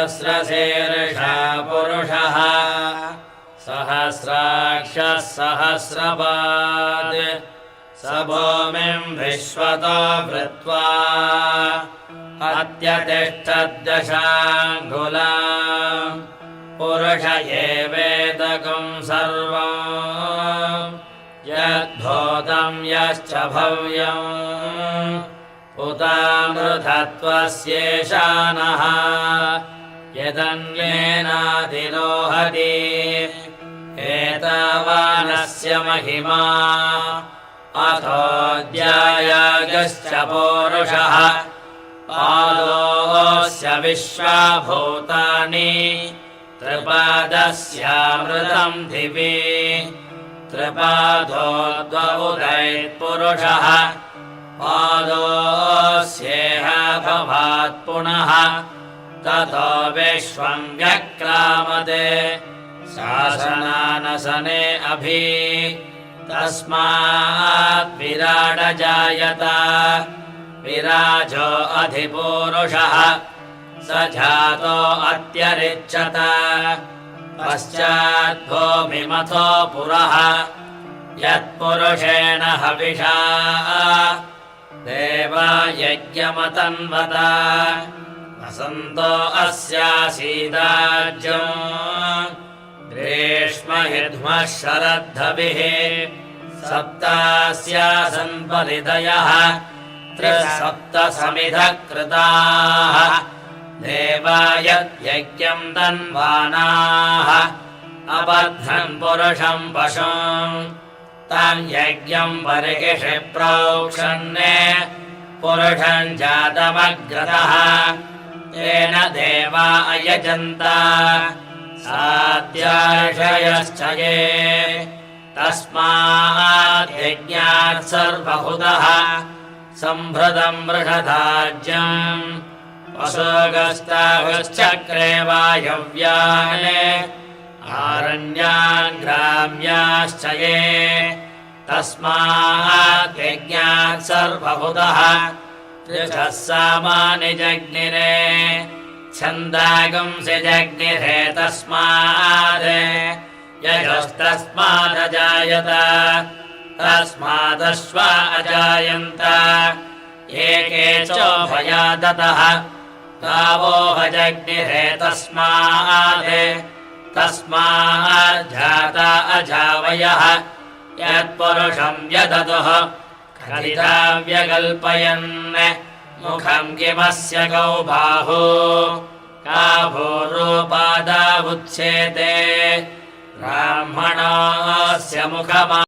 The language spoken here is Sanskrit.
सहस्रशीर्षा पुरुषः सहस्राक्षः सहस्रपात् स भूमिम् विश्वतो वृत्वा अत्यतिष्ठद्दशाङ्गुलाम् पुरुष एवेदकम् सर्वम् यद्भूतम् यश्च भव्यम् उतामृतत्वस्येषानः यदन्येनाधिरोहति एतावानस्य महिमा अथोऽध्यायागश्च पूरुषः पादोऽस्य विश्वाभूतानि त्रिपादस्यामृतम् दिवि त्रिपादो द्वौदैत्पुरुषः पादोऽस्येह भवात् पुनः ततो विश्वम् व्यक्रामते शासनानसने अभि तस्मात् विराड जायत विराजो अधिपूरुषः स जातो अत्यरिच्यत पश्चाद्भूमिमथो पुरः यत्पुरुषेण हविषा देवा यज्ञमतन्वत वसन्तो अस्यासीदाज्यम् ग्रीष्महिध्मः शरद्धभिः सप्तास्यासन् परिदयः त्रिसप्तसमिधः कृताः देवा यज्ञम् तन्वानाः अबध्नन् पुरुषम् पशुम् तम् यज्ञम् परिगिषि प्रोक्षन् पुरुषम् जातमग्रतः तेन देवा अयजन्त साध्यार्षयश्च ये तस्मात् यज्ञात् सर्वहुतः सम्भृतम् बृहदाज्यम् वसोगस्ताहुश्चक्रे वायव्यान् आरण्यान् ग्राम्याश्च ये तस्मात् यज्ञात् सर्वहुतः त्रिषः सामानि जग्निरे छन्दागुंसि जग्निरे तस्मात् यजस्तस्मादजायत तस्मादश्वा अजायन्त एके चोभयादतः गावोह जग्निरे तस्माज्जाता अजावयः यत्पुरुषम् व्यदतुः खलिता व्यकल्पयन् मुखम् किमस्य गौ बाहु का भूरूपादावुच्येते ब्राह्मणस्य मुखमा